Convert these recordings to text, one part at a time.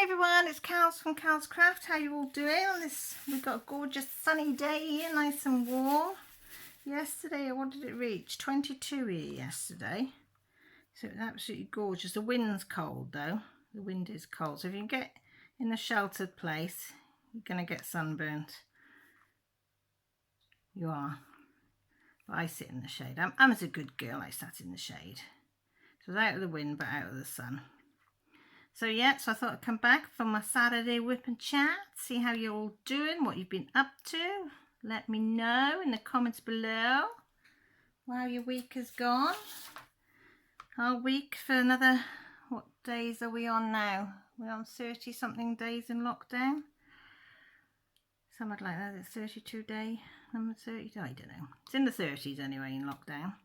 everyone, it's Cal's from Cal's Craft. How you all doing on this? We've got a gorgeous sunny day here, nice and warm. Yesterday, what did it reach? 22 here yesterday. So it's absolutely gorgeous. The wind's cold though. The wind is cold. So if you can get in a sheltered place, you're going to get sunburnt. You are. But I sit in the shade. I'm as a good girl, I sat in the shade. So it was out of the wind but out of the sun. So yeah, so I thought I'd come back for my Saturday whip and chat, see how you're all doing, what you've been up to. Let me know in the comments below how your week has gone. Our week for another, what days are we on now? We're on 30 something days in lockdown. Something like that, it's 32 day, number 30, I don't know. It's in the 30s anyway in lockdown.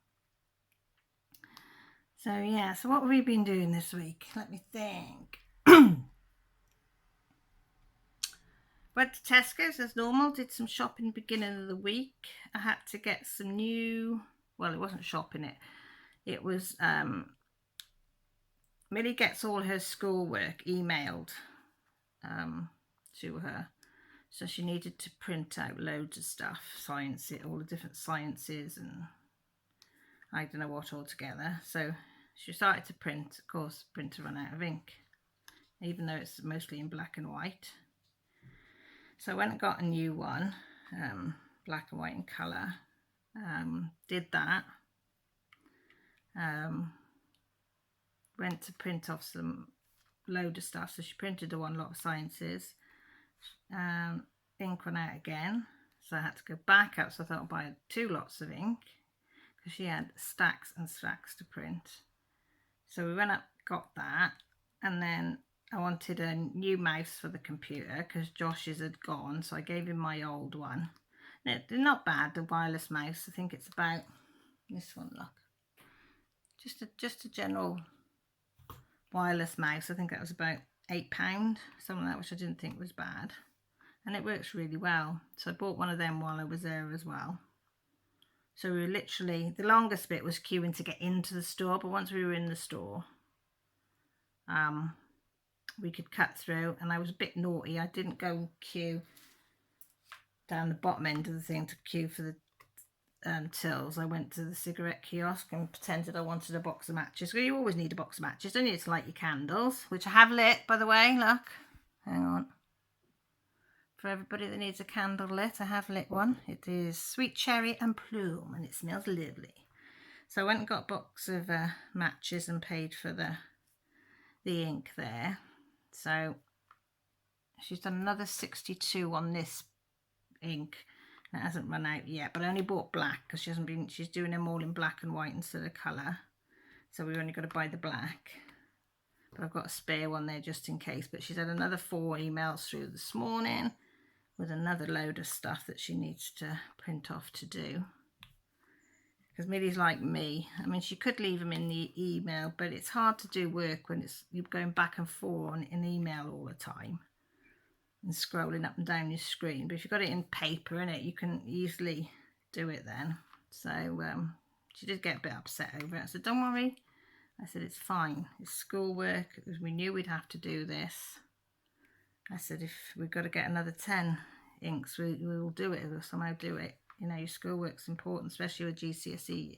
So yeah, so what have we been doing this week? Let me think. Went to Tesco's as normal, did some shopping beginning of the week. I had to get some new, well it wasn't shopping, it was, Millie gets all her schoolwork emailed to her. So she needed to print out loads of stuff, science, all the different sciences and I don't know what all together. So she started to print, of course, the printer ran out of ink, even though it's mostly in black and white. So I went and got a new one, black and white in colour, did that, went to print off some load of stuff, so she printed a lot of sciences, ink ran out again, so I had to go back up, so I thought I'd buy 2 lots of ink, because she had stacks and stacks to print. So we went up, got that, and then I wanted a new mouse for the computer because Josh's had gone, so I gave him my old one. They're not bad, the wireless mouse. I think it's about this one, look. Just a general wireless mouse. I think that was about £8, something like that, which I didn't think was bad. And it works really well. So I bought one of them while I was there as well. So we were literally, the longest bit was queuing to get into the store, but once we were in the store, we could cut through, and I was a bit naughty. I didn't go queue down the bottom end of the thing to queue for the tills. I went to the cigarette kiosk and pretended I wanted a box of matches. Well, you always need a box of matches, don't you, to light your candles, which I have lit, by the way, look. Hang on. For everybody that needs a candle lit, I have lit one. It is sweet cherry and plume, and it smells lovely. So I went and got a box of matches and paid for the ink there. So she's done another 62 on this ink. It hasn't run out yet, but I only bought black because she's doing them all in black and white instead of colour. So we only got to buy the black. But I've got a spare one there just in case. But she's had another 4 emails through this morning with another load of stuff that she needs to print off to do. Because Millie's like me. I mean, she could leave them in the email, but it's hard to do work when you're going back and forth in email all the time and scrolling up and down your screen. But if you've got it in paper, you can easily do it then. So she did get a bit upset over it. I said, don't worry. I said, it's fine. It's schoolwork. We knew we'd have to do this. I said, if we've got to get another 10 inks, we will do it. We'll somehow do it. You know, your schoolwork's important, especially with GCSE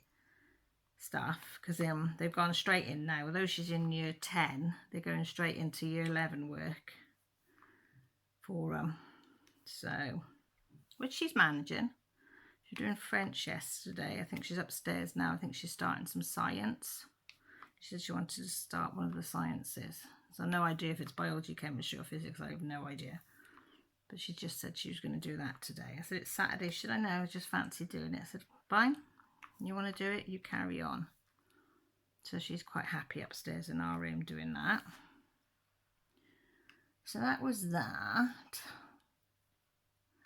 stuff, because they've gone straight in now. Although she's in year 10, they're going straight into year 11 work for so, which she's managing. She's doing French yesterday. I think she's upstairs now. I think she's starting some science. She said she wanted to start one of the sciences. So no idea if it's biology, chemistry or physics. I have no idea. But she just said she was going to do that today. I said, it's Saturday. Should I know? I just fancy doing it. I said, fine. You want to do it? You carry on. So she's quite happy upstairs in our room doing that. So that was that.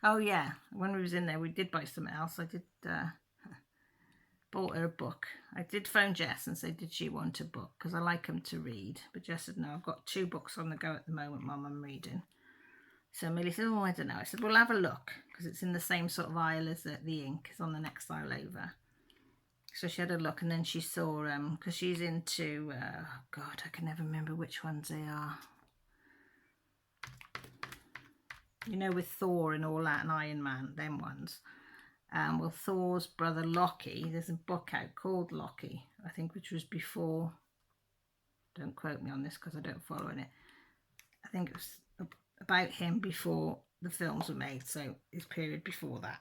Oh yeah, when we was in there, we did buy something else. I did bought her a book. I did phone Jess and say, did she want a book? Because I like them to read. But Jess said, no, I've got 2 books on the go at the moment, Mum, I'm reading. So Millie said, oh, I don't know. I said, we'll have a look, because it's in the same sort of aisle as the ink. It's on the next aisle over. So she had a look, and then she saw, because she's into, God, I can never remember which ones they are. you know, with Thor and all that, and Iron Man, them ones. Well, Thor's brother Loki, there's a book out called Loki, I think, which was before, don't quote me on this because I don't follow in it. I think it was about him before the films were made, so his period before that.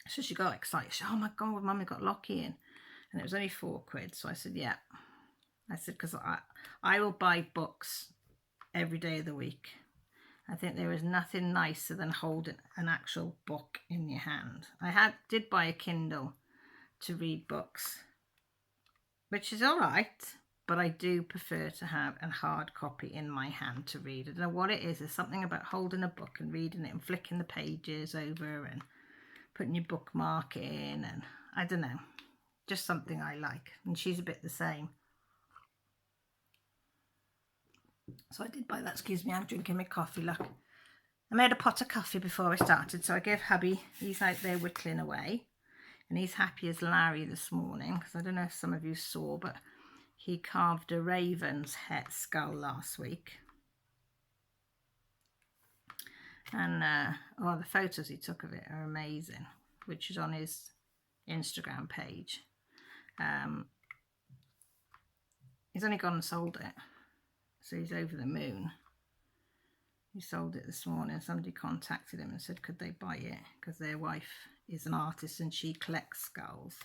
So she got excited. She said, oh my God, Mummy got Loki in. And it was only £4. So I said, yeah. I said, because I will buy books every day of the week. I think there is nothing nicer than holding an actual book in your hand. I did buy a Kindle to read books, which is all right, but I do prefer to have a hard copy in my hand to read. I don't know what it is. There's something about holding a book and reading it and flicking the pages over and putting your bookmark in, and I don't know, just something I like. And she's a bit the same. So I did buy that. Excuse me, I'm drinking my coffee, look. I made a pot of coffee before I started, so I gave hubby, he's out there whittling away, and he's happy as Larry this morning, because I don't know if some of you saw, but he carved a raven's head skull last week. And the photos he took of it are amazing, which is on his Instagram page. He's only gone and sold it, so he's over the moon. He sold it this morning. Somebody contacted him and said could they buy it, because their wife is an artist and she collects skulls,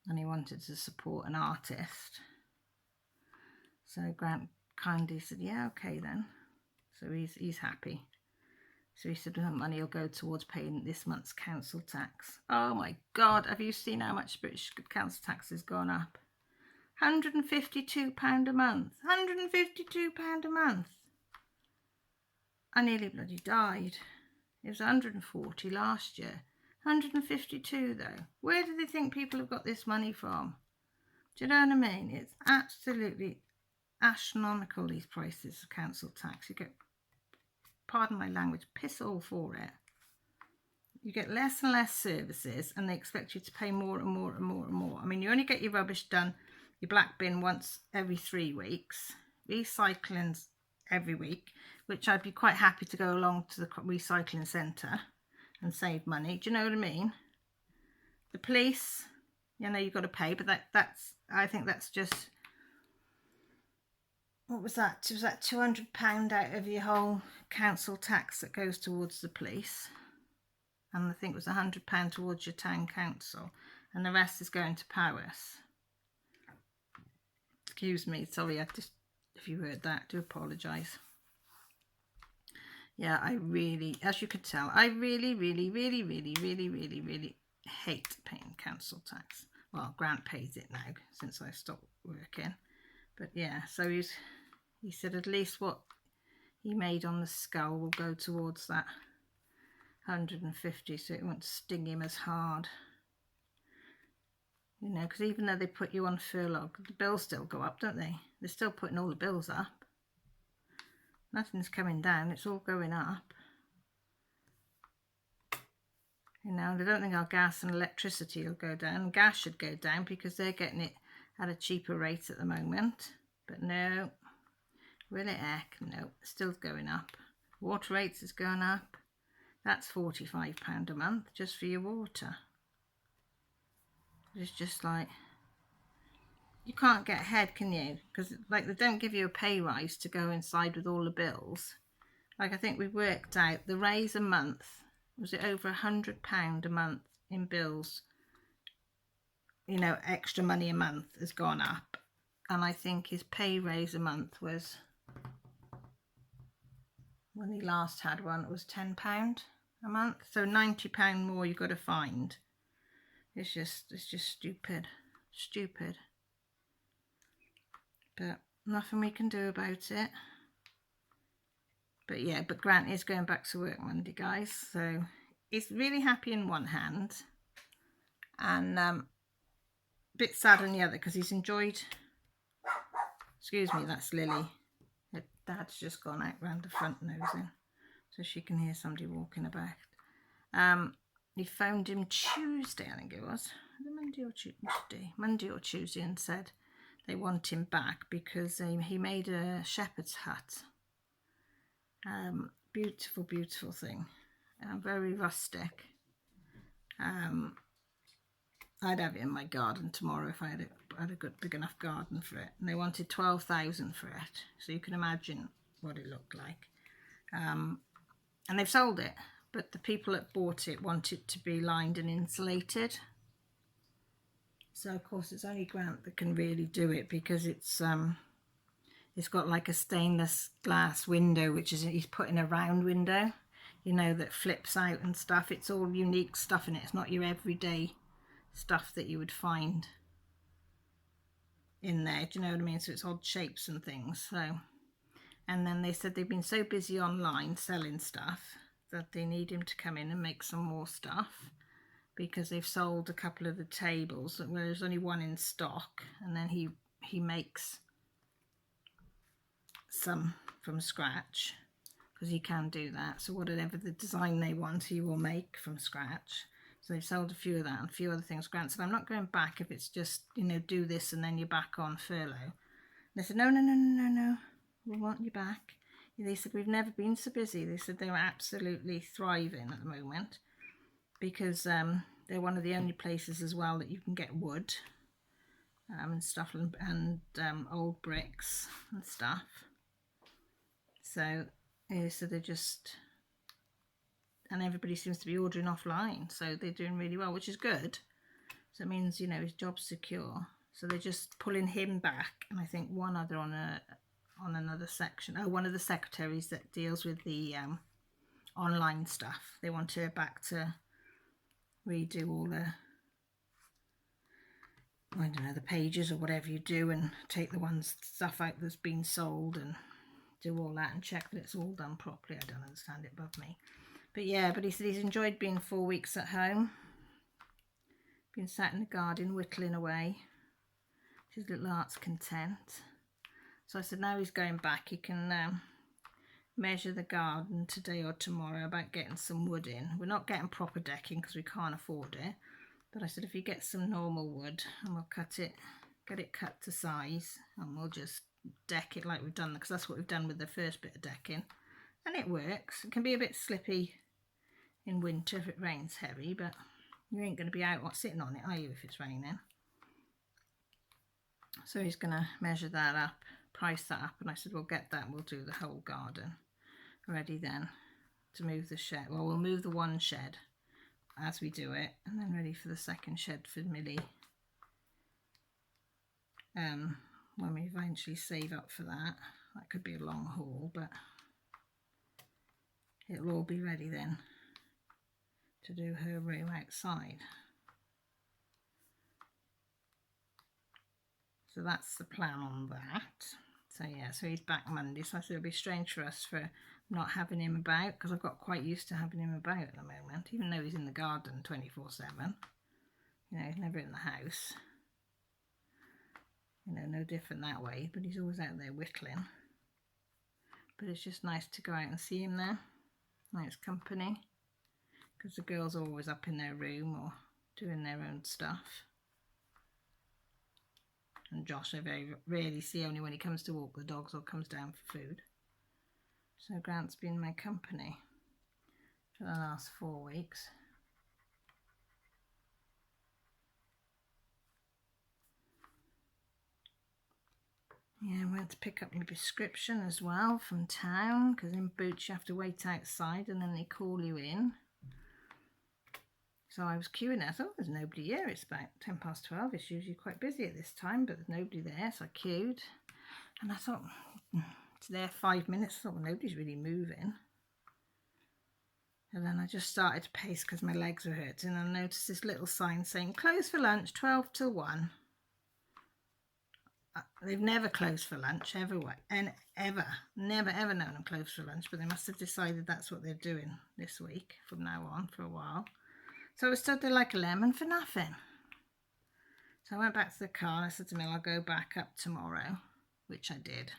and he wanted to support an artist. So Grant kindly said, yeah, okay then. So he's happy. So he said the money will go towards paying this month's council tax. Oh my God, have you seen how much British council tax has gone up? £152 a month. £152 a month. I nearly bloody died. It was 140 last year. 152 though. Where do they think people have got this money from? Do you know what I mean? It's absolutely astronomical, these prices of council tax. You get, pardon my language, piss all for it. You get less and less services, and they expect you to pay more and more and more and more. I mean, you only get your rubbish done, your black bin, once every 3 weeks. Recycling's every week, which I'd be quite happy to go along to the recycling centre and save money. Do you know what I mean? The police, you know, you've got to pay, but that's I think that's just, what was that? Was that £200 out of your whole council tax that goes towards the police? And I think it was £100 towards your town council, and the rest is going to Paris. Excuse me, sorry, I just, if you heard that, I do apologise. Yeah, I really, as you could tell, I really hate paying council tax. Well, Grant pays it now since I stopped working. But yeah, so he said at least what he made on the skull will go towards that 150, so it won't sting him as hard. You know, because even though they put you on furlough, the bills still go up, don't they? They're still putting all the bills up. Nothing's coming down, it's all going up. You know, they don't think our gas and electricity will go down. Gas should go down because they're getting it at a cheaper rate at the moment. But no, really heck, no, it's still going up. Water rates is going up. That's £45 a month just for your water. It's just like, you can't get ahead, can you? Because like they don't give you a pay rise to go inside with all the bills. Like I think we worked out the raise a month, was it over £100 a month in bills? You know, extra money a month has gone up. And I think his pay raise a month was, when he last had one, it was £10 a month. So £90 more you've got to find. It's just stupid. But nothing we can do about it. But yeah, but Grant is going back to work Monday, guys. So he's really happy in one hand, and a bit sad on the other because he's enjoyed. Excuse me, that's Lily. Her dad's just gone out round the front nosing, so she can hear somebody walking about. He phoned him Tuesday, I think it was. Monday or Tuesday? Monday or Tuesday, and said they want him back because he made a shepherd's hut Beautiful, beautiful thing. Very rustic. I'd have it in my garden tomorrow if I had a good big enough garden for it. And they wanted 12,000 for it, so you can imagine what it looked like. And they've sold it, but the people that bought it want it to be lined and insulated. So of course it's only Grant that can really do it, because it's got like a stainless glass window, which is, he's put in a round window, you know, that flips out and stuff. It's all unique stuff in it. It's not your everyday stuff that you would find in there, do you know what I mean? So it's odd shapes and things. So, and then they said they've been so busy online selling stuff that they need him to come in and make some more stuff, because they've sold a couple of the tables where there's only one in stock, and then he makes some from scratch, because he can do that. So whatever the design they want, he will make from scratch. So they've sold a few of that and a few other things. Grant said, I'm not going back if it's just, you know, do this and then you're back on furlough. And they said, no, we want you back. They said, we've never been so busy. They said they were absolutely thriving at the moment, because they're one of the only places as well that you can get wood and stuff, and old bricks and stuff. So they're just, and everybody seems to be ordering offline, so they're doing really well, which is good. So it means, you know, his job's secure. So they're just pulling him back, and I think one other on another section. Oh, one of the secretaries that deals with the online stuff. They want her back to redo all the, I don't know, the pages or whatever you do, and take the stuff out that's been sold and do all that and check that it's all done properly. I don't understand it above me. But yeah, but he said he's enjoyed being 4 weeks at home. Been sat in the garden whittling away. His little heart's content. So I said now he's going back, he can measure the garden today or tomorrow about getting some wood in. We're not getting proper decking because we can't afford it. But I said if you get some normal wood, and we'll cut it, get it cut to size, and we'll just deck it like we've done, because that's what we've done with the first bit of decking. And it works. It can be a bit slippy in winter if it rains heavy, but you ain't going to be out sitting on it, are you, if it's raining? So he's going to measure that up, price that up, and I said we'll get that and we'll do the whole garden ready then to move the shed. Well, we'll move the one shed as we do it, and then ready for the second shed for Millie when we eventually save up for that. That could be a long haul, but it'll all be ready then to do her room outside. So that's the plan on that. So yeah, so he's back Monday. So I said it'll be strange for us for not having him about, because I've got quite used to having him about at the moment, even though he's in the garden 24/7. You know, he's never in the house. You know, no different that way, but he's always out there whittling. But it's just nice to go out and see him there. Nice company, because the girls are always up in their room or doing their own stuff. And Josh I very rarely see, only when he comes to walk the dogs or comes down for food. So Grant's been my company for the last 4 weeks. Yeah, I went to pick up my prescription as well from town, because in Boots you have to wait outside and then they call you in. So I was queuing. I thought there's nobody here. It's about 12:10. It's usually quite busy at this time, but there's nobody there. So I queued, and I thought it's there 5 minutes. I thought, well, nobody's really moving. And then I just started to pace because my legs were hurting, and I noticed this little sign saying close for lunch 12 till 1. They've never closed for lunch ever, and never ever known them closed for lunch, but they must have decided that's what they're doing this week from now on for a while. So I was stood there like a lemon for nothing. So I went back to the car and I said to Mill, I'll go back up tomorrow, which I did.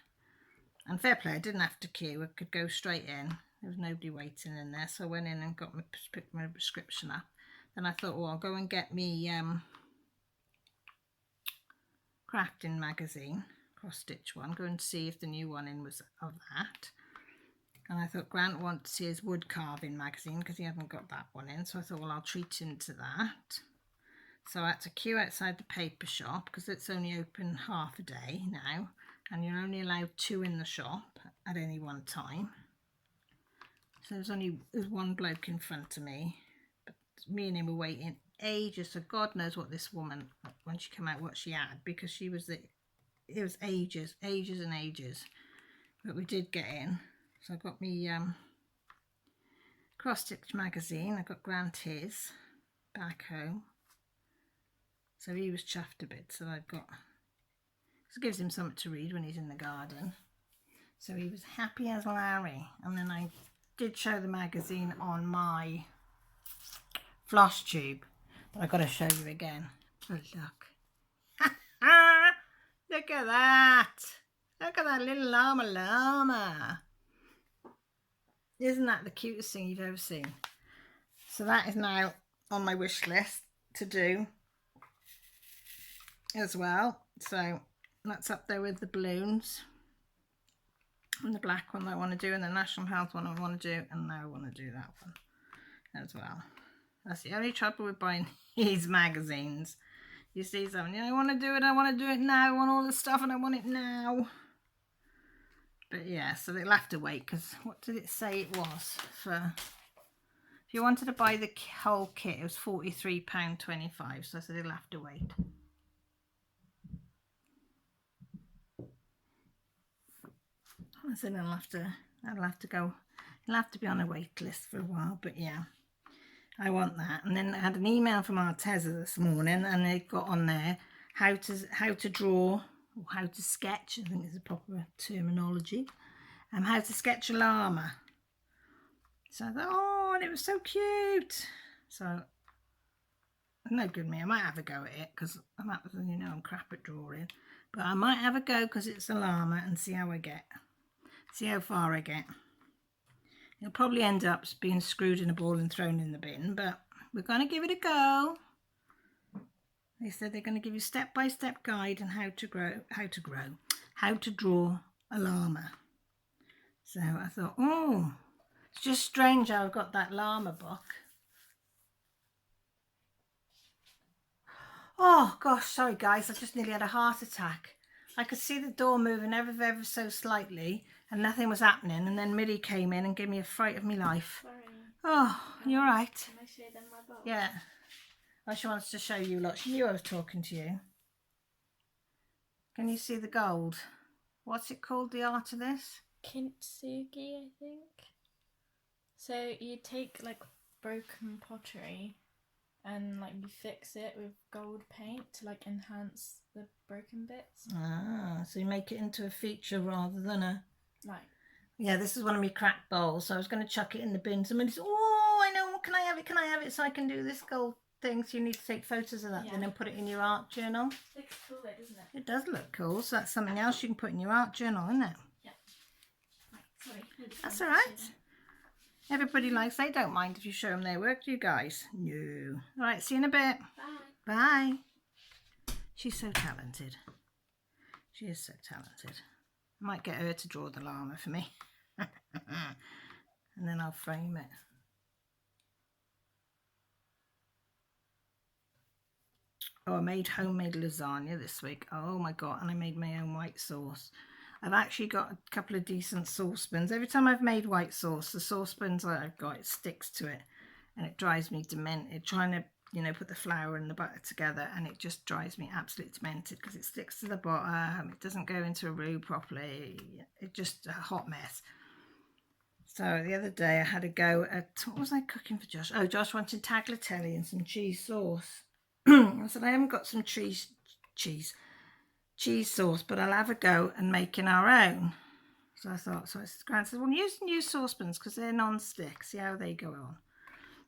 And fair play, I didn't have to queue. I could go straight in. There was nobody waiting in there. So I went in and picked my prescription up. Then I thought, well, I'll go and get me crafting magazine, cross stitch one, go and see if the new one in was of that. And I thought Grant wants to see his wood carving magazine because he hasn't got that one in. So I thought, well, I'll treat him to that. So I had to queue outside the paper shop because it's only open half a day now. And you're only allowed 2 in the shop at any one time. So there's one bloke in front of me. But me and him were waiting ages. So God knows what this woman, when she came out, what she had. Because it was ages and ages. But we did get in. So I got me cross-stitch magazine. I got Grant his back home. So he was chuffed a bit. So I've got, this gives him something to read when he's in the garden. So he was happy as Larry. And then I did show the magazine on my floss tube. But I've got to show you again. Oh, look. Look at that. Look at that little llama. Isn't that the cutest thing you've ever seen? So that is now on my wish list to do as well. So that's up there with the balloons and the black one that I want to do, and the National Health one I want to do, and now I want to do that one as well. That's the only trouble with buying these magazines. You see something, I want to do it now, I want all this stuff and I want it now. But yeah, so they'll have to wait, because what did it say it was for? If you wanted to buy the whole kit, it was £43.25. So I said it'll have to wait. I said that'll have to go. It'll have to be on a wait list for a while. But yeah, I want that. And then I had an email from Arteza this morning, and they got on there how to draw, or how to sketch, I think is the proper terminology, how to sketch a llama. So I thought, oh, and it was so cute. So, no good me, I might have a go at it, because I'm crap at drawing. But I might have a go because it's a llama and see how I get. See how far I get. It'll probably end up being screwed in a ball and thrown in the bin, but we're going to give it a go. They said they're going to give you step-by-step guide on how to draw a llama. So I thought, oh, it's just strange how I've got that llama book. Oh gosh, sorry guys, I just nearly had a heart attack. I could see the door moving ever so slightly and nothing was happening, and then Millie came in and gave me a fright of my life. Sorry. Oh, you're right. Can I show them my book? Yeah. Oh, she wants to show you lot. She knew I was talking to you. Can you see the gold? What's it called, the art of this? Kintsugi, I think. So you take like broken pottery and like you fix it with gold paint to like enhance the broken bits. Ah, so you make it into a feature rather than a... Right. Yeah, this is one of my cracked bowls, so I was going to chuck it in the bin. Somebody said, oh, I know, can I have it so I can do this gold thing? So you need to take photos of that then and put it in your art journal. It looks cool though, doesn't it? It does look cool, so that's something else you can put in your art journal, isn't it? Yeah. Right, sorry. That's all right. Everybody likes, they don't mind if you show them their work, do you guys? No. All right, see you in a bit. Bye. Bye. She's so talented. She is so talented. I might get her to draw the llama for me. And then I'll frame it. Oh, I made homemade lasagna this week. Oh my God. And I made my own white sauce. I've actually got a couple of decent saucepans. Every time I've made white sauce, the saucepans I've got, it sticks to it. And it drives me demented. Trying to, put the flour and the butter together. And it just drives me absolutely demented because it sticks to the bottom. It doesn't go into a roux properly. It's just a hot mess. So the other day I had a go at, what was I cooking for Josh? Oh, Josh wanted tagliatelle and some cheese sauce. I said, I haven't got some cheese sauce, but I'll have a go and making our own. So I said, Grant said, well, use new saucepans because they're non-stick. See how they go on.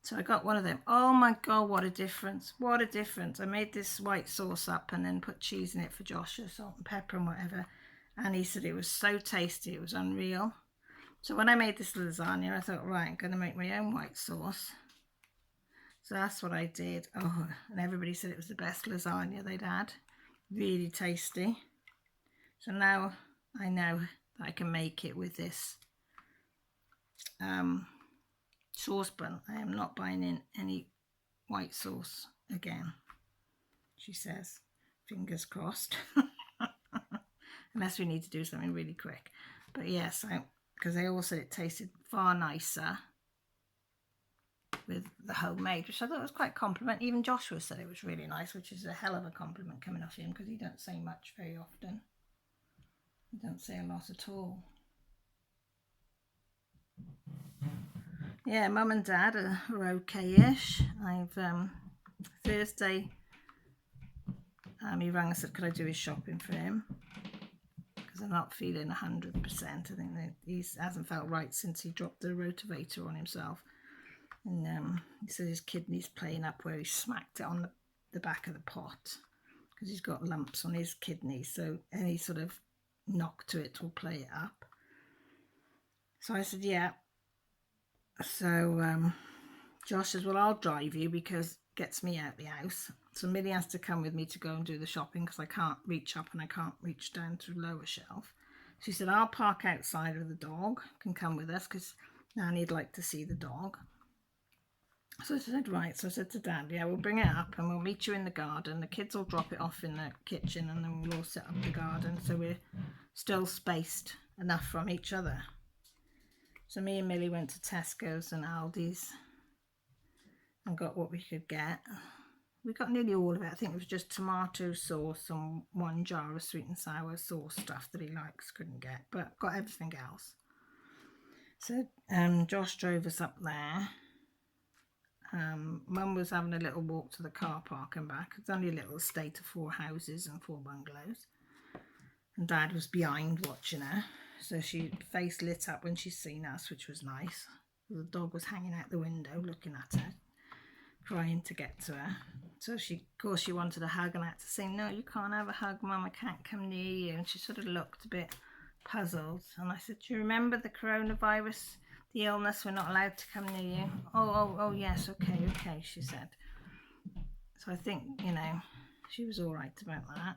So I got one of them. Oh my God, what a difference. What a difference. I made this white sauce up and then put cheese in it for Josh, salt and pepper and whatever. And he said it was so tasty. It was unreal. So when I made this lasagna, I thought, right, I'm going to make my own white sauce. So that's what I did. Oh, and everybody said it was the best lasagna they'd had. Really tasty. So now I know that I can make it with this saucepan. I am not buying in any white sauce again, she says. Fingers crossed. Unless we need to do something really quick. But yes, because they all said it tasted far nicer with the homemade, which I thought was quite a compliment. Even Joshua said it was really nice, which is a hell of a compliment coming off him, because he don't say much very often. He don't say a lot at all. Yeah, Mum and Dad are okay-ish. I've Thursday he rang and said could I do his shopping for him, because I'm not feeling 100%. I think that he hasn't felt right since he dropped the rotavator on himself. And he said his kidney's playing up where he smacked it on the back of the pot, because he's got lumps on his kidney, so any sort of knock to it will play it up. So I said, yeah. So Josh says, well, I'll drive you, because it gets me out the house. So Millie has to come with me to go and do the shopping, because I can't reach up and I can't reach down to the lower shelf. She said, I'll park outside with the dog, can come with us, because Nanny'd like to see the dog. So I said, right. So I said to Dad, yeah, we'll bring it up and we'll meet you in the garden. The kids will drop it off in the kitchen, and then we'll all set up the garden, so we're still spaced enough from each other. So me and Millie went to Tesco's and Aldi's and got what we could get. We got nearly all of it. I think it was just tomato sauce and one jar of sweet and sour sauce stuff that he likes, couldn't get, but got everything else. So Josh drove us up there. Mum was having a little walk to the car park and back. It's only a little estate of 4 houses and 4 bungalows. And Dad was behind watching her. So she face lit up when she seen us, which was nice. The dog was hanging out the window looking at her, crying to get to her. So of course she wanted a hug, and I had to say, no, you can't have a hug, Mum, I can't come near you. And she sort of looked a bit puzzled. And I said, do you remember the coronavirus, the illness, we're not allowed to come near you? Oh, yes, okay, she said. So I think, she was all right about that.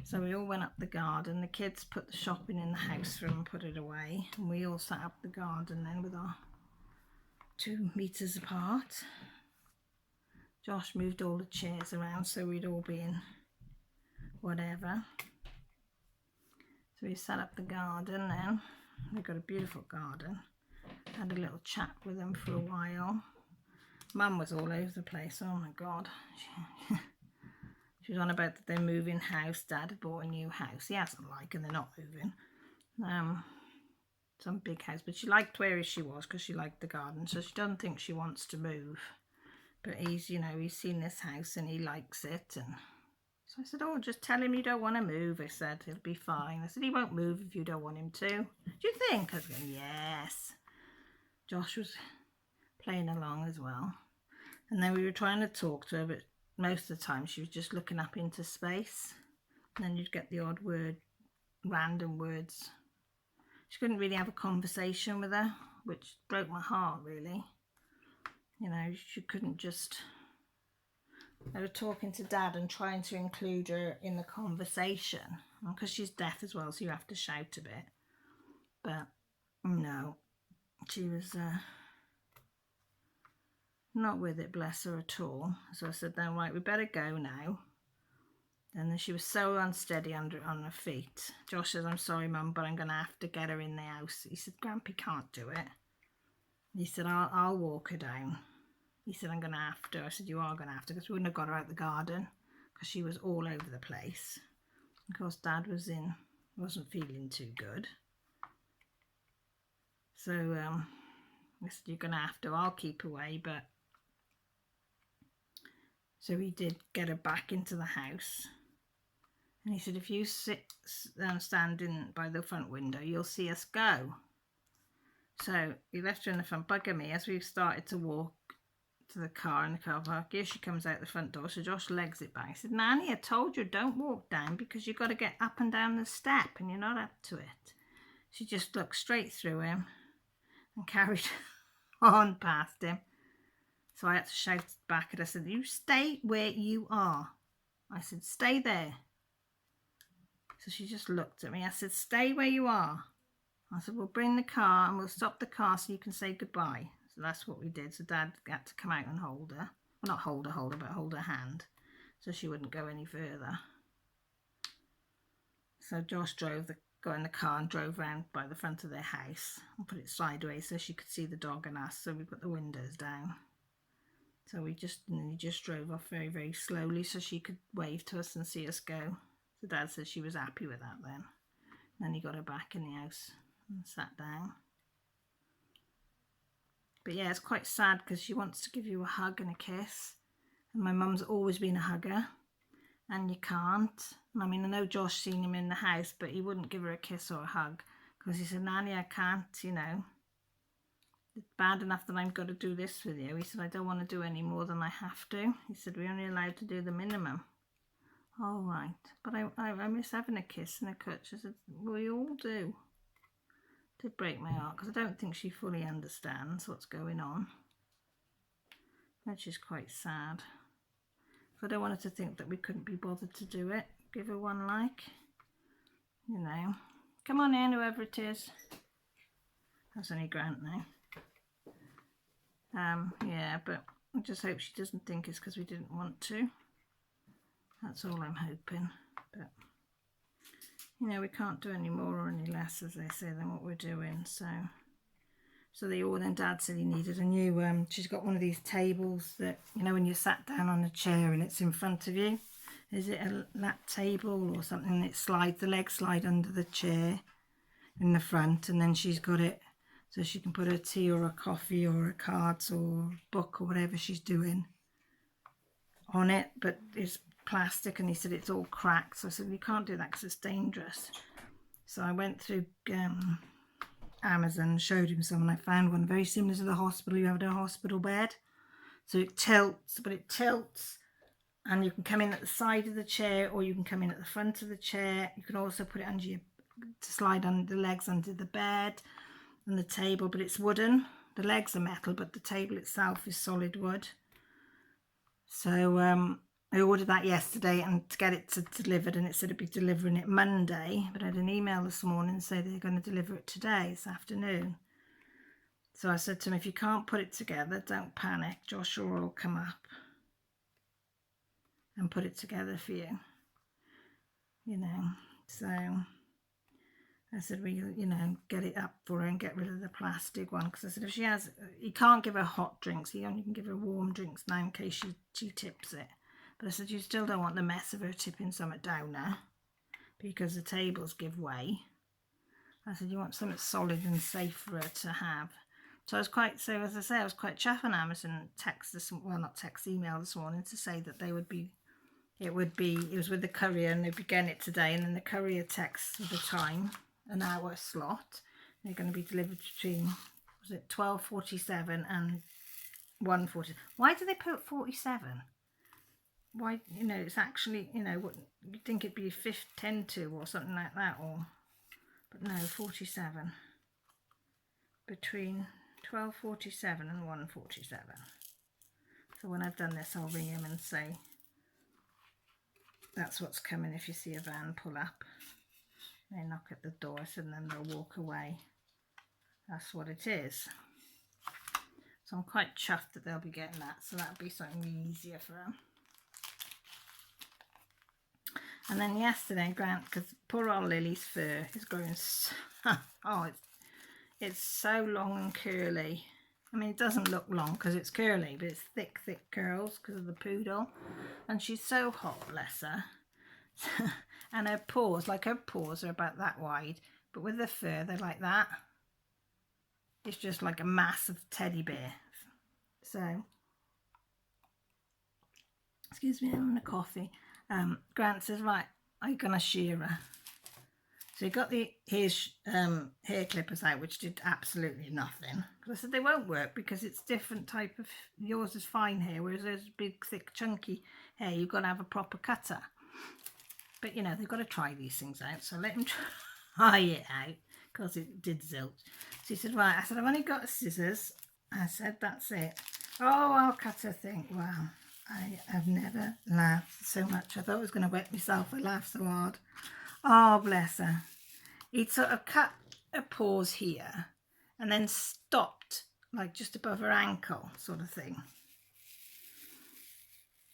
So we all went up the garden. The kids put the shopping in the house for them and put it away. And we all sat up the garden then with our 2 meters apart. Josh moved all the chairs around so we'd all be in whatever. So we sat up the garden then. We've got a beautiful garden. Had a little chat with them for a while. Mum was all over the place. Oh my God. She was on about that they're moving house. Dad had bought a new house. He hasn't and they're not moving. Some big house. But she liked where she was because she liked the garden. So she doesn't think she wants to move. But he's seen this house and he likes it. And so I said, oh, just tell him you don't want to move. I said, he'll be fine. I said, he won't move if you don't want him to. Do you think? I was going, yes. Josh was playing along as well. And then we were trying to talk to her, but most of the time she was just looking up into space. And then you'd get the odd word, random words. She couldn't really have a conversation with her, which broke my heart, really. She couldn't just... I was talking to Dad and trying to include her in the conversation. Because she's deaf as well, so you have to shout a bit. But, no. She was not with it, bless her, at all. So I said, then, right, we better go now. And then she was so unsteady on her feet. Josh says, I'm sorry, Mum, but I'm going to have to get her in the house. He said, Grampy can't do it. He said, I'll walk her down. He said, I'm going to have to. I said, you are going to have to, because we wouldn't have got her out the garden, because she was all over the place. Of course, Dad wasn't feeling too good. So I said, you're going to have to. I'll keep away, but... So we did get her back into the house. And he said, if you stand in by the front window, you'll see us go. So he left her in the front, bugger me, as we started to walk to the car in the car park. Here she comes out the front door, so Josh legs it back. He said, Nanny, I told you, don't walk down, because you've got to get up and down the step, and you're not up to it. She just looked straight through him and carried on past him. So I had to shout back at her. I said, you stay where you are. I said, stay there. So she just looked at me. I said, stay where you are. I said, we'll bring the car and we'll stop the car so you can say goodbye. So that's what we did. So Dad had to come out and hold her. Well, not hold her, but hold her hand so she wouldn't go any further. So Josh got in the car and drove round by the front of their house and put it sideways so she could see the dog and us. So we put the windows down. So he just drove off very, very slowly so she could wave to us and see us go. So Dad said she was happy with that then. Then he got her back in the house and sat down. But yeah, it's quite sad because she wants to give you a hug and a kiss. And my mum's always been a hugger. And you can't. I mean, I know Josh seen him in the house, but he wouldn't give her a kiss or a hug. Because he said, Nanny, I can't, you know. It's bad enough that I've got to do this with you. He said, I don't want to do any more than I have to. He said, we're only allowed to do the minimum. All right. But I miss having a kiss and a touch. I said, we all do. It did break my heart because I don't think she fully understands what's going on. Which is quite sad. So I don't want her to think that we couldn't be bothered to do it. Give her one like. You know. Come on in, whoever it is. That's only Grant now. Yeah, but I just hope she doesn't think it's because we didn't want to. That's all I'm hoping. But, you know, we can't do any more or any less, as they say, than what we're doing. So they all, then Dad said he needed a new, she's got one of these tables that, you know, when you're sat down on a chair and it's in front of you. Is it a lap table or something that slides, the legs slide under the chair in the front, and then she's got it so she can put her tea or a coffee or a cards or book or whatever she's doing on it, but it's plastic, and he said it's all cracked. So I said, you can't do that because it's dangerous. So I went through Amazon, showed him some, and I found one very similar to the hospital. You have a hospital bed, so it tilts, but it tilts, and you can come in at the side of the chair or you can come in at the front of the chair. You can also put it under to slide under the legs under the bed and the table, but it's wooden. The legs are metal, but the table itself is solid wood. So I ordered that yesterday and to get it delivered, and it said it'd be delivering it Monday, but I had an email this morning say they're going to deliver it today, this afternoon. So I said to him, if you can't put it together, don't panic. Joshua will come up and put it together for you. You know, so I said, well, you know, get it up for her and get rid of the plastic one. Because I said, if she has, you can't give her hot drinks. You only can give her warm drinks now in case she tips it. But I said, you still don't want the mess of her tipping something down now because the tables give way. I said, you want something solid and safe for her to have. So I was quite, so as I say, I was quite chuffed on Amazon email this morning to say that they would be, it was with the courier and they'd be getting it today, and then the courier texts with the time, an hour slot. They're going to be delivered between, was it 12:47 and 1:40. Why do they put 47? Why, you know, it's actually, you know, what you'd think it'd be 10 to or something like that, or, but no, 47. Between 12:47 and 1:47. So when I've done this, I'll ring him and say, that's what's coming if you see a van pull up. They knock at the door, and then they'll walk away. That's what it is. So I'm quite chuffed that they'll be getting that, so that'll be something easier for them. And then yesterday, Grant, because poor old Lily's fur is growing so, oh, it's so long and curly. I mean, it doesn't look long because it's curly, but it's thick, thick curls because of the poodle. And she's so hot, bless her. And her paws are about that wide, but with the fur, they're like that. It's just like a massive teddy bear. So, excuse me, I'm having a coffee. Grant says, right, I'm going to shear her. So he got his hair clippers out, which did absolutely nothing. Because I said they won't work because it's different type of, yours is fine hair, whereas those big, thick, chunky hair, you've got to have a proper cutter. But, you know, they've got to try these things out. So let him try it out because it did zilch. So he said, right, I said, I've only got scissors. I said, that's it. Oh, I'll cut her thing. Wow, I have never laughed so much. I thought I was going to wet myself. I laughed so hard. Oh, bless her. He'd sort of cut her paws here and then stopped like just above her ankle sort of thing.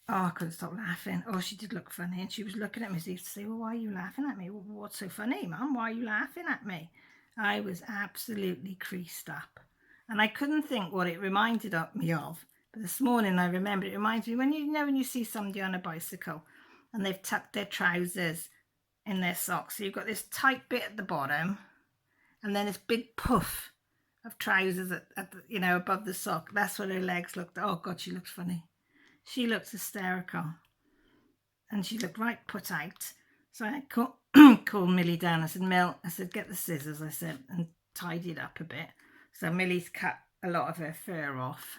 Oh, I couldn't stop laughing. Oh, she did look funny, and she was looking at me as if to say, well, why are you laughing at me? What's so funny, Mum? Why are you laughing at me? I was absolutely creased up, and I couldn't think what it reminded me of. But this morning I remember it reminds me when when you see somebody on a bicycle and they've tucked their trousers in their socks. So you've got this tight bit at the bottom, and then this big puff of trousers at the, above the sock. That's what her legs looked. Oh God, she looked funny. She looked hysterical, and she looked right put out. So I called Millie down. I said, Mill, I said, get the scissors, I said, and tidy it up a bit. So Millie's cut a lot of her fur off.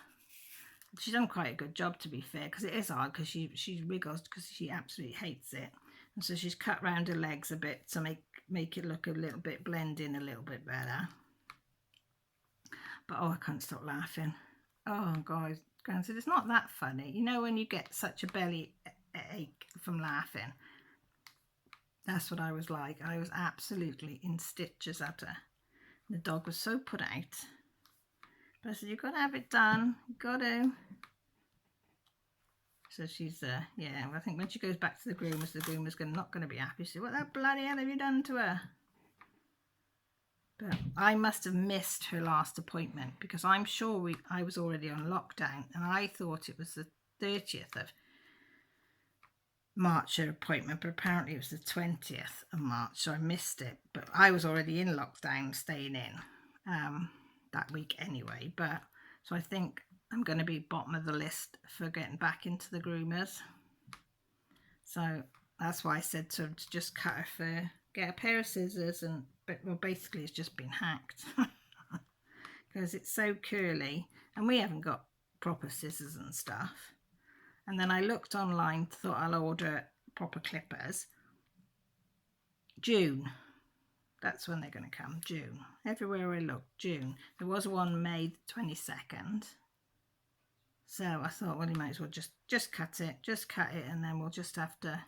She's done quite a good job, to be fair, because it is hard, because she wriggles because she absolutely hates it. And so she's cut round her legs a bit to make it look a little bit, blend in a little bit better. But oh, I can't stop laughing. Oh God, I said, it's not that funny. You know when you get such a belly ache from laughing? That's what I was like. I was absolutely in stitches at her. The dog was so put out. But I said, you've got to have it done. You've got to. So she's, yeah, I think when she goes back to the groomer's not going to be happy. She said, what the bloody hell have you done to her? But I must have missed her last appointment, because I'm sure I was already on lockdown, and I thought it was the 30th of March, her appointment, but apparently it was the 20th of March, so I missed it. But I was already in lockdown, staying in that week anyway. But so I think I'm going to be bottom of the list for getting back into the groomers. So that's why I said to just cut her fur, get a pair of scissors, and well, basically it's just been hacked because it's so curly, and we haven't got proper scissors and stuff. And then I looked online, thought I'll order proper clippers. June, that's when they're going to come. June, everywhere I looked, June. There was one May 22nd. So I thought, well, you might as well just cut it, and then we'll just have to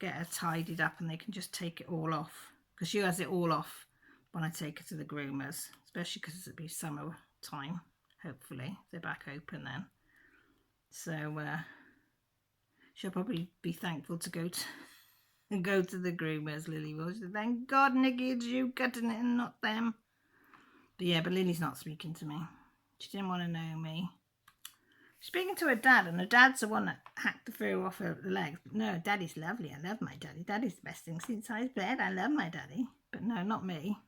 get her tidied up, and they can just take it all off, because she has it all off when I take her to the groomers, especially because it'll be summer time, hopefully they're back open then. So she'll probably be thankful to go to the groomers, Lily will. She said, thank God, Nikki, it's you cutting it and not them. But yeah, but Lily's not speaking to me. She didn't want to know me. Speaking to her dad, and her dad's the one that hacked the fur off her legs. But no, Daddy's lovely. I love my daddy. Daddy's the best thing since I've bred. I love my daddy. But no, not me.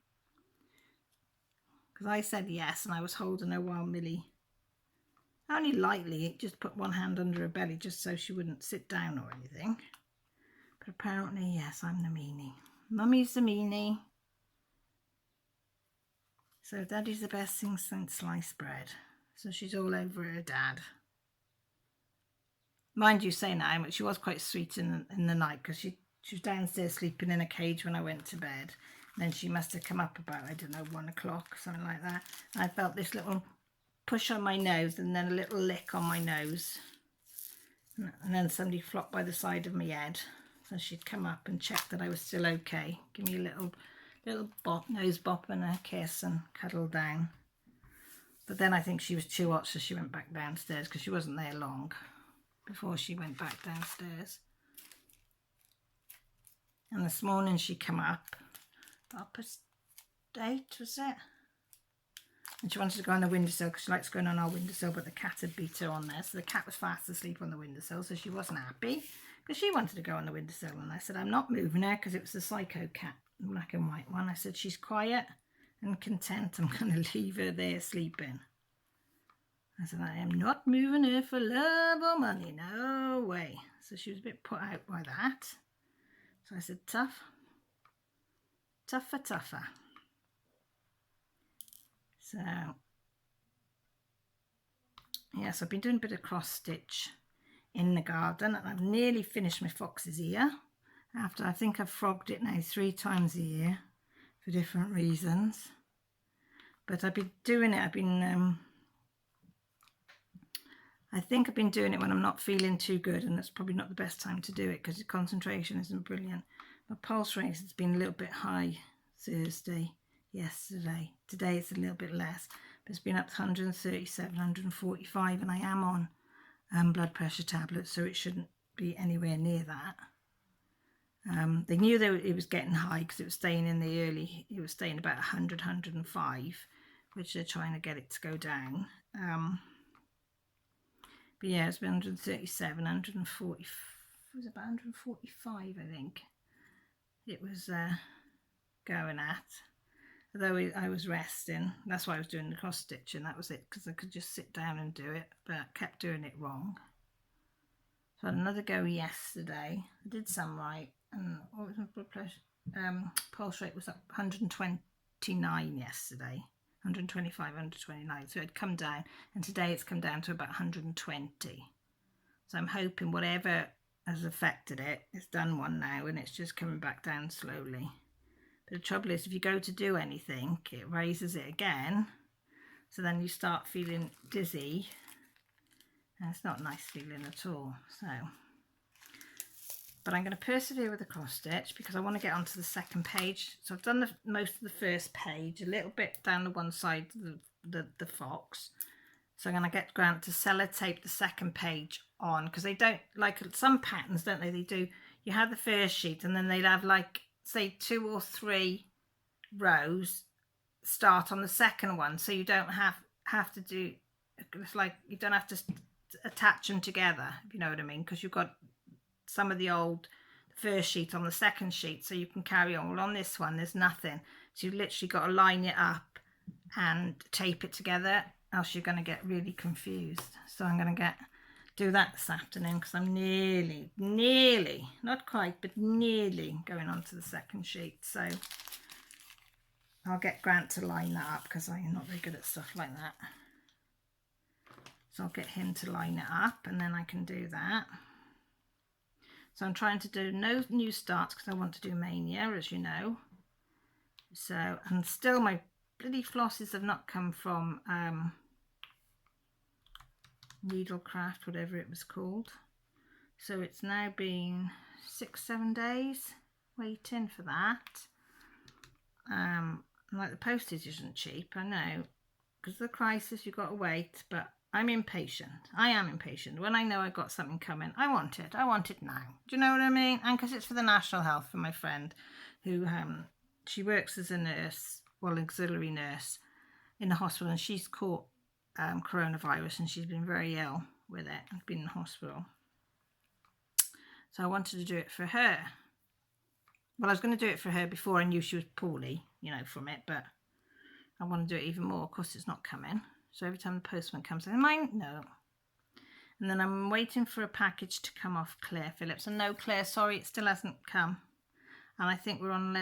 Because I said yes, and I was holding her while Millie, only lightly, just put one hand under her belly just so she wouldn't sit down or anything. But apparently, yes, I'm the meanie. Mummy's the meanie. So Daddy's the best thing since sliced bread. So she's all over her dad. Mind you, saying that, but she was quite sweet in the night, because she was downstairs sleeping in a cage when I went to bed. And then she must have come up about, I don't know, 1 o'clock, something like that. And I felt this little push on my nose, and then a little lick on my nose. And then somebody flopped by the side of my head. So she'd come up and check that I was still okay. Give me a little nose bop and a kiss, and cuddle down. But then I think she was too hot, so she went back downstairs, because she wasn't there long before she went back downstairs. And this morning she come up, past 8, was it? And she wanted to go on the windowsill, because she likes going on our windowsill, but the cat had beat her on there. So the cat was fast asleep on the windowsill, so she wasn't happy, because she wanted to go on the windowsill. And I said, I'm not moving her, because it was the psycho cat, the black and white one. I said, she's quiet and content. I'm going to leave her there sleeping. I said, I am not moving her for love or money. No way. So she was a bit put out by that. So I said, tougher. So, yes, I've been doing a bit of cross stitch in the garden, and I've nearly finished my fox's ear. After, I think I've frogged it now 3 times a year for different reasons. But I've been doing it, I think I've been doing it when I'm not feeling too good, and that's probably not the best time to do it, because the concentration isn't brilliant. My pulse rate has been a little bit high Thursday, yesterday. Today it's a little bit less, but it's been up to 137, 145, and I am on blood pressure tablets, so it shouldn't be anywhere near that. They knew it was getting high because it was staying in the early, it was staying about 100, 105, which they're trying to get it to go down. But yeah, it's been 137, 140, it was about 145, I think it was going at. Although I was resting, that's why I was doing the cross stitching, that was it, because I could just sit down and do it, but I kept doing it wrong. So I had another go yesterday. I did some right, and what was my blood pressure? Pulse rate was up 129 yesterday, 125, 129. So it had come down, and today it's come down to about 120. So I'm hoping whatever has affected it, it's done one now, and it's just coming back down slowly. But the trouble is, if you go to do anything, it raises it again. So then you start feeling dizzy. And it's not a nice feeling at all. So, but I'm going to persevere with the cross stitch because I want to get onto the second page. So I've done most of the first page, a little bit down the one side of the fox. So I'm going to get Grant to sellotape the second page on, because they don't, like some patterns, don't they? They do, you have the first sheet and then they'd have like, say 2 or 3 rows start on the second one. So you don't have to do, it's like you don't have to attach them together, if you know what I mean, because you've got some of the old first sheet on the second sheet, so you can carry on. Well, on this one there's nothing, so you've literally got to line it up and tape it together, else you're going to get really confused. So I'm going to do that this afternoon, because I'm nearly, not quite, but nearly going on to the second sheet. So I'll get Grant to line that up, because I'm not very good at stuff like that. So I'll get him to line it up, and then I can do that. So I'm trying to do no new starts because I want to do mania, as you know. So, and still my bloody flosses have not come from Needlecraft, whatever it was called. So it's now been 6-7 days waiting for that. Like the postage isn't cheap, I know, because of the crisis you've got to wait, but I'm impatient. I am impatient. When I know I've got something coming, I want it. I want it now. Do you know what I mean? And because it's for the National Health, for my friend who, she works as a nurse, well, auxiliary nurse in the hospital, and she's caught coronavirus, and she's been very ill with it and been in hospital. So I wanted to do it for her. Well, I was going to do it for her before I knew she was poorly, you know, from it, but I want to do it even more. Of course, it's not coming. So every time the postman comes in, mine, no. And then I'm waiting for a package to come off Claire Phillips. And no, Claire, sorry, it still hasn't come. And I think we're on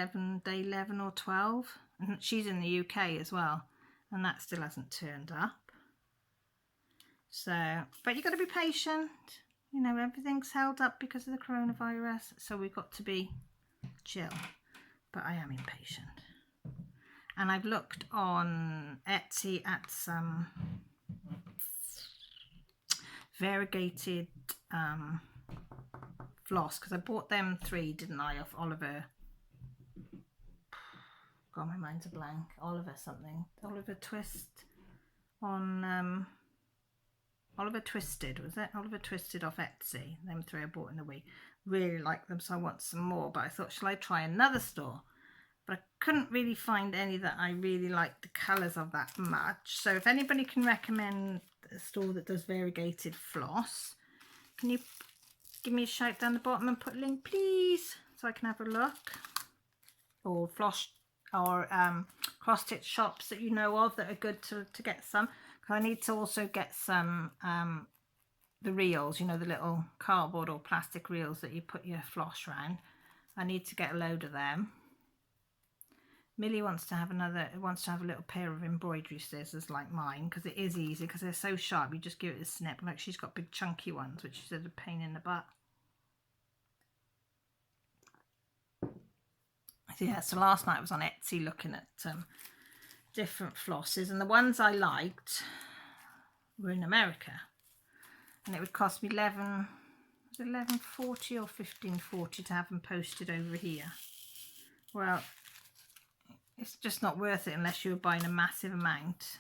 day 11 or 12. And she's in the UK as well. And that still hasn't turned up. So, but you've got to be patient. You know, everything's held up because of the coronavirus. So we've got to be chill. But I am impatient. And I've looked on Etsy at some variegated floss, because I bought them 3, didn't I, off Oliver. God, my mind's a blank. Oliver something. Oliver Twist on Oliver Twisted, was it? Oliver Twisted off Etsy. Them 3 I bought in the week. Really like them, so I want some more. But I thought, shall I try another store? But I couldn't really find any that I really liked the colours of that much. So if anybody can recommend a store that does variegated floss, can you give me a shout down the bottom and put a link, please, so I can have a look? Or floss or cross stitch shops that you know of that are good to get some. Because I need to also get some the reels, you know, the little cardboard or plastic reels that you put your floss around. I need to get a load of them. Millie wants to have a little pair of embroidery scissors like mine, because it is easy, because they're so sharp, you just give it a snip. Like she's got big chunky ones, which is a pain in the butt. So yeah, so last night I was on Etsy looking at different flosses, and the ones I liked were in America, and it would cost me $11.40 or $15.40 to have them posted over here. Well, It's just not worth it unless you're buying a massive amount.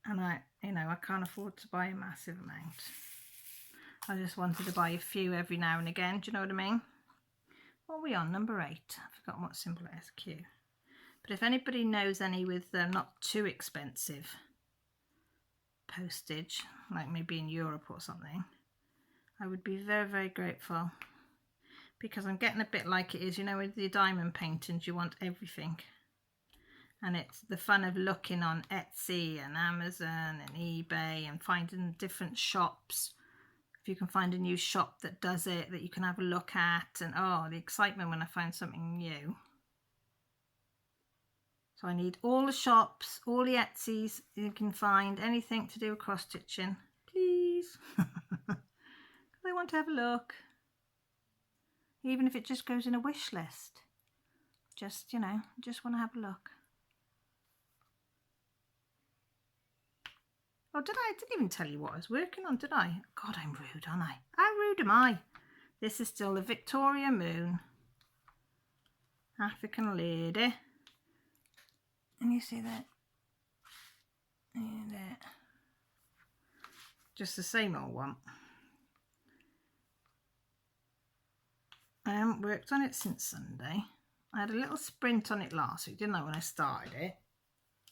And I can't afford to buy a massive amount. I just wanted to buy a few every now and again. Do you know what I mean? What are we on? Number 8. I've forgotten what symbol it is. Q. But if anybody knows any with not too expensive postage, like maybe in Europe or something, I would be very, very grateful. Because I'm getting a bit like it is, with the diamond paintings, you want everything. And it's the fun of looking on Etsy and Amazon and eBay and finding different shops. If you can find a new shop that does it, that you can have a look at, and the excitement when I find something new. So I need all the shops, all the Etsys you can find, anything to do with cross stitching, please. I want to have a look. Even if it just goes in a wish list. Just, just want to have a look. Oh, I didn't even tell you what I was working on, did I? God, I'm rude, aren't I? How rude am I? This is still the Victoria Moon. African lady. And you see that? And that. Just the same old one. I haven't worked on it since Sunday. I had a little sprint on it last week, didn't I, when I started it?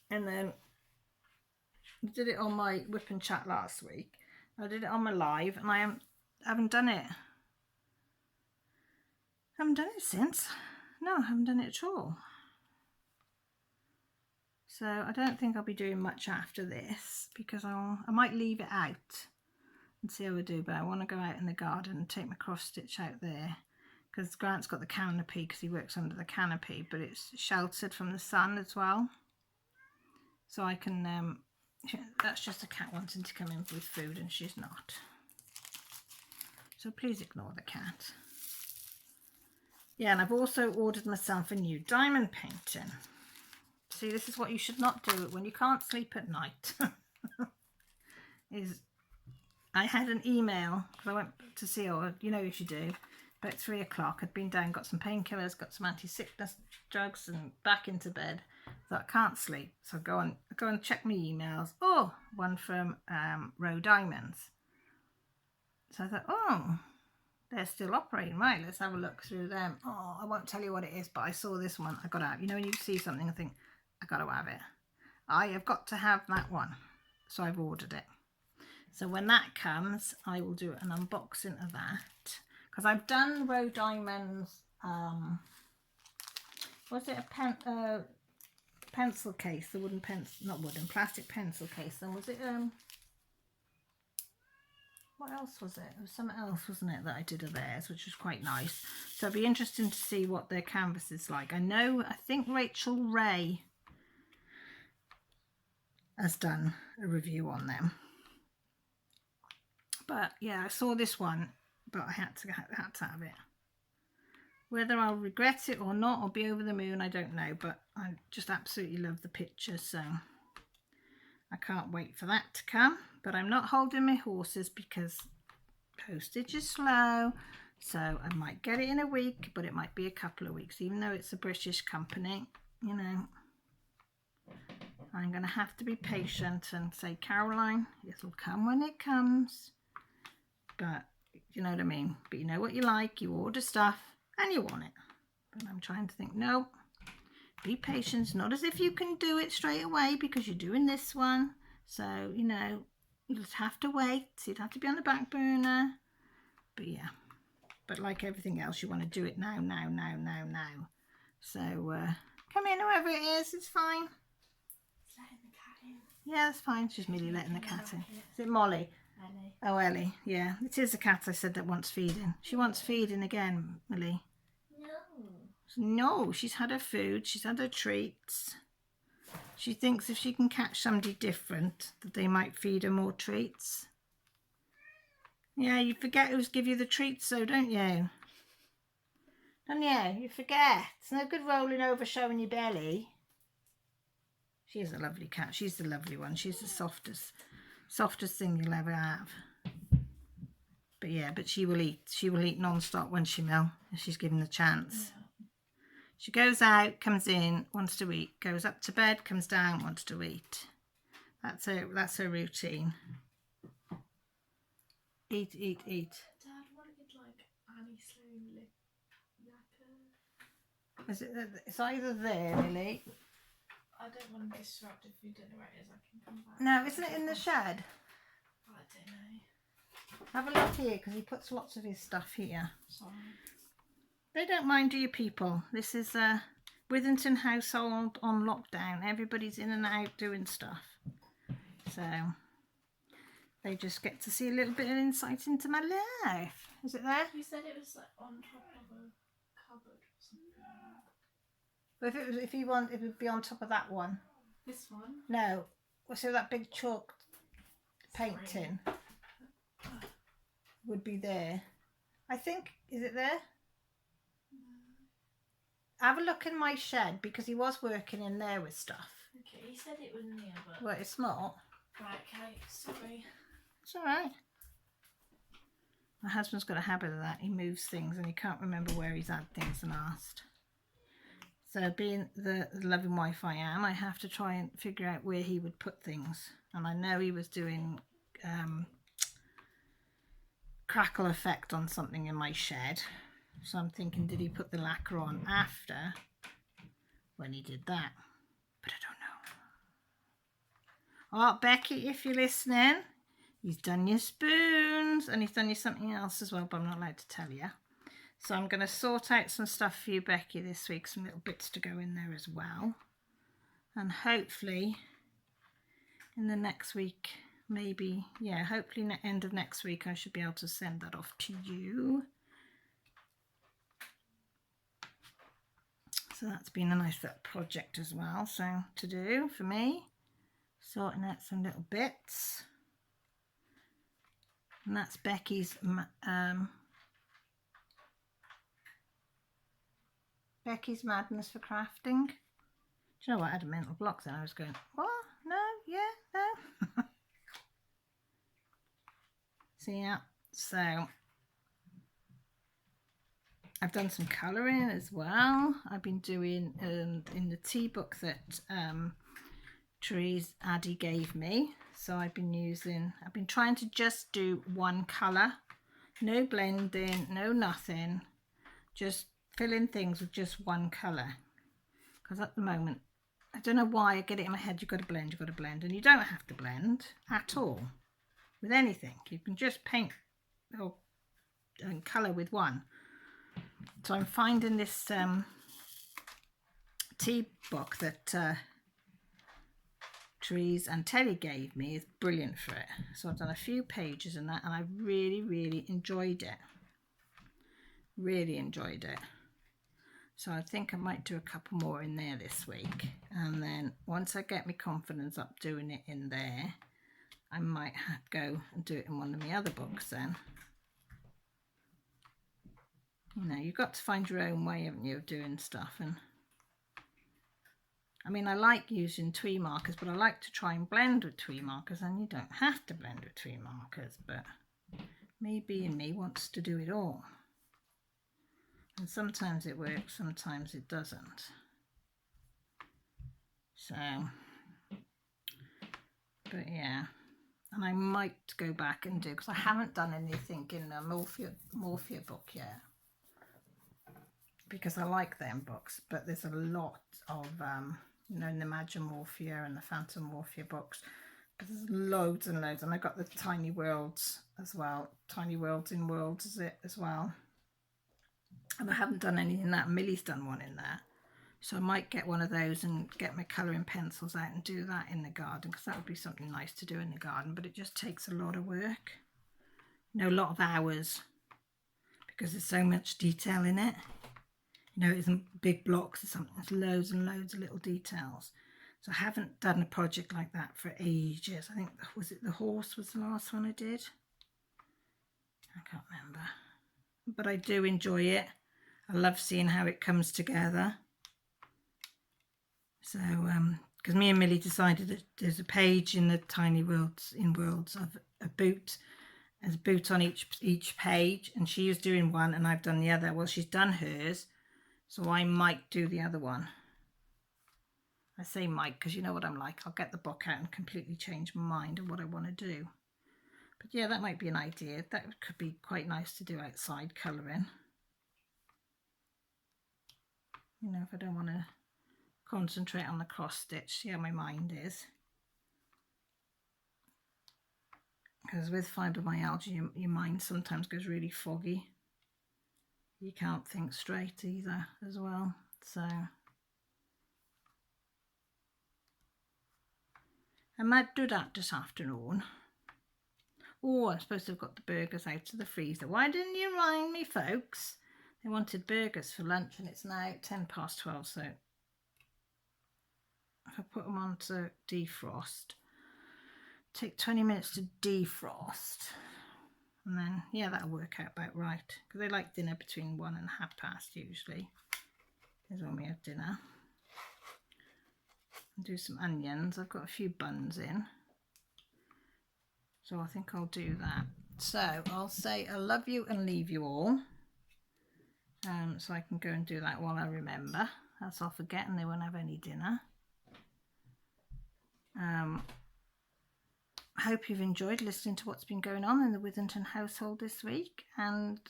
And then I did it on my whip and chat last week. I did it on my live, and I haven't done it. I haven't done it since. No, I haven't done it at all. So I don't think I'll be doing much after this, because I might leave it out and see how we do. But I want to go out in the garden and take my cross stitch out there. Because Grant's got the canopy, because he works under the canopy, but it's sheltered from the sun as well. So I can, that's just a cat wanting to come in with food, and she's not. So please ignore the cat. Yeah, and I've also ordered myself a new diamond painting. See, this is what you should not do when you can't sleep at night. I had an email, because I went to see her, as you do. About 3 o'clock, I'd been down, got some painkillers, got some anti-sickness drugs, and back into bed. So I can't sleep, so I go and check my emails. Oh, one from Row Diamonds. So I thought, they're still operating, right? Let's have a look through them. Oh, I won't tell you what it is, but I saw this one. I got to have. When you see something, I think I got to have it. I have got to have that one, so I've ordered it. So when that comes, I will do an unboxing of that. Because I've done Row Diamonds, was it a pencil case, the wooden pencil, not wooden, plastic pencil case, and was it, what else was it? It was something else, wasn't it, that I did of theirs, which was quite nice. So it'd be interesting to see what their canvas is like. I think Rachel Ray has done a review on them. But yeah, I saw this one, but I had to have it. Whether I'll regret it or not, or be over the moon, I don't know. But I just absolutely love the picture, so I can't wait for that to come. But I'm not holding my horses because postage is slow. So I might get it in a week, but it might be a couple of weeks. Even though it's a British company, I'm going to have to be patient and say, Caroline, it'll come when it comes. But you know what I mean? But you know what you like, you order stuff and you want it. But I'm trying to think, no, be patient. Not as if you can do it straight away because you're doing this one. So, you'll just have to wait. So you'd have to be on the back burner. But yeah, but like everything else, you want to do it now. So come in, whoever it is, it's fine. It's letting the cat in. Yeah, that's fine. It's just Millie letting the cat in. Is it Molly? Ellie. Oh, Ellie, yeah. It is the cat I said that wants feeding. She wants feeding again, Millie. No, she's had her food. She's had her treats. She thinks if she can catch somebody different, that they might feed her more treats. Yeah, you forget who's give you the treats, though, don't you? Don't you? You forget. It's no good rolling over showing your belly. She is a lovely cat. She's the lovely one. She's the softest thing you'll ever have. But yeah, but she will eat non-stop when she will, if she's given the chance. She goes out, comes in, wants to eat, goes up to bed, comes down, wants to eat. That's her routine. Eat, eat, eat. Dad wanted like Annie Sloan lip lacquer. Is it? It's either there, Millie. I don't want to disrupt. If you don't know where it is, I can come back. No, isn't it in the shed? I don't know. Have a look here, because he puts lots of his stuff here. Sorry. They don't mind, do you, people? This is a Withington household on lockdown. Everybody's in and out doing stuff. So they just get to see a little bit of insight into my life. Is it there? You said it was like on top of a cupboard or something. Well, if it would be on top of that one. This one? No. Well, so that big chalk paint tin would be there. I think, is it there? Have a look in my shed, because he was working in there with stuff. Okay, he said it was near, but... Well, it's not. Right, okay, sorry. It's alright. My husband's got a habit of that. He moves things and he can't remember where he's had things and asked. So being the loving wife I am, I have to try and figure out where he would put things. And I know he was doing crackle effect on something in my shed. So I'm thinking, did he put the lacquer on after when he did that? But I don't know. Oh, Becky, if you're listening, he's done your spoons and he's done you something else as well, but I'm not allowed to tell you. So I'm going to sort out some stuff for you, Becky, this week. Some little bits to go in there as well. And hopefully in the next week, maybe, yeah, hopefully end of next week, I should be able to send that off to you. So that's been a nice little project as well, so to do for me, sorting out some little bits. And that's Becky's Becky's Madness for Crafting. Do you know what? I had a mental block then. I was going, what? No, yeah, no. So yeah, so I've done some colouring as well. I've been doing in the tea book that Therese Addy gave me. So I've been trying to just do one colour. No blending, no nothing. Just filling things with just one colour. Because at the moment, I don't know why I get it in my head, you've got to blend. And you don't have to blend at all with anything. You can just paint or colour with one. So I'm finding this tea book that Therese and Terry gave me is brilliant for it. So I've done a few pages in that and I really, really enjoyed it. Really enjoyed it. So I think I might do a couple more in there this week. And then once I get my confidence up doing it in there, I might have to go and do it in one of my other books then. You know, you've got to find your own way, haven't you, of doing stuff. And I mean, I like using twee markers, but I like to try and blend with twee markers, and you don't have to blend with twee markers, but me being me wants to do it all. And sometimes it works, sometimes it doesn't. So, but yeah. And I might go back and do, because I haven't done anything in the Morphia book yet. Because I like them books, but there's a lot of, you know, in the Magimorphia and the Phantom Morphia books. But there's loads and loads. And I got the Tiny Worlds as well. Tiny Worlds in Worlds is it as well. And I haven't done any in that. Millie's done one in there. So I might get one of those and get my colouring pencils out and do that in the garden, because that would be something nice to do in the garden. But it just takes a lot of work. You know, a lot of hours. Because there's so much detail in it. You know, it isn't big blocks or something. There's loads and loads of little details. So I haven't done a project like that for ages. I think, was it the horse was the last one I did? I can't remember. But I do enjoy it. I love seeing how it comes together. So, because me and Millie decided that there's a page in the Tiny Worlds of a boot. There's a boot on each page, and she was doing one and I've done the other. Well, she's done hers. So I might do the other one. I say might because you know what I'm like. I'll get the book out and completely change my mind of what I want to do. But yeah, that might be an idea. That could be quite nice to do outside colouring. You know, if I don't want to concentrate on the cross stitch, see how my mind is. Because with fibromyalgia, your mind sometimes goes really foggy. You can't think straight either as well. So I might do that this afternoon. Oh, I'm supposed to have got the burgers out of the freezer. Why didn't you remind me, folks? They wanted burgers for lunch and it's now 12:10, so if I put them on to defrost, take 20 minutes to defrost, and then yeah, that'll work out about right, because they like dinner between 1 and 1/2 usually is when we have dinner. And do some onions. I've got a few buns in, so I think I'll do that. So I'll say I love you and leave you all, so I can go and do that while I remember, else I'll forget and they won't have any dinner. I hope you've enjoyed listening to what's been going on in the Withington household this week, and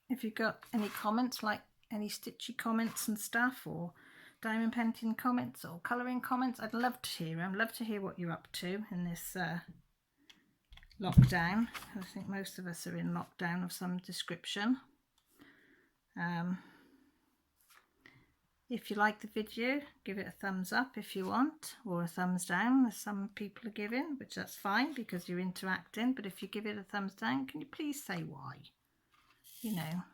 if you've got any comments, like any stitchy comments and stuff, or diamond painting comments or colouring comments, I'd love to hear them. I'd love to hear what you're up to in this lockdown. I think most of us are in lockdown of some description. If you like the video, give it a thumbs up if you want, or a thumbs down as some people are giving, which that's fine because you're interacting. But if you give it a thumbs down, can you please say why? You know.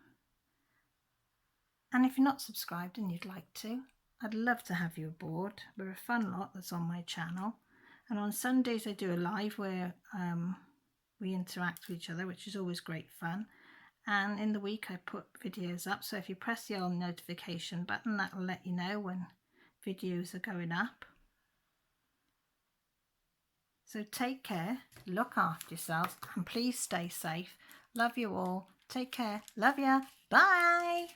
And if you're not subscribed and you'd like to, I'd love to have you aboard. We're a fun lot that's on my channel. And on Sundays I do a live where we interact with each other, which is always great fun. And in the week I put videos up, so if you press the old notification button, that will let you know when videos are going up. So take care, look after yourselves, and please stay safe. Love you all. Take care. Love ya. Bye.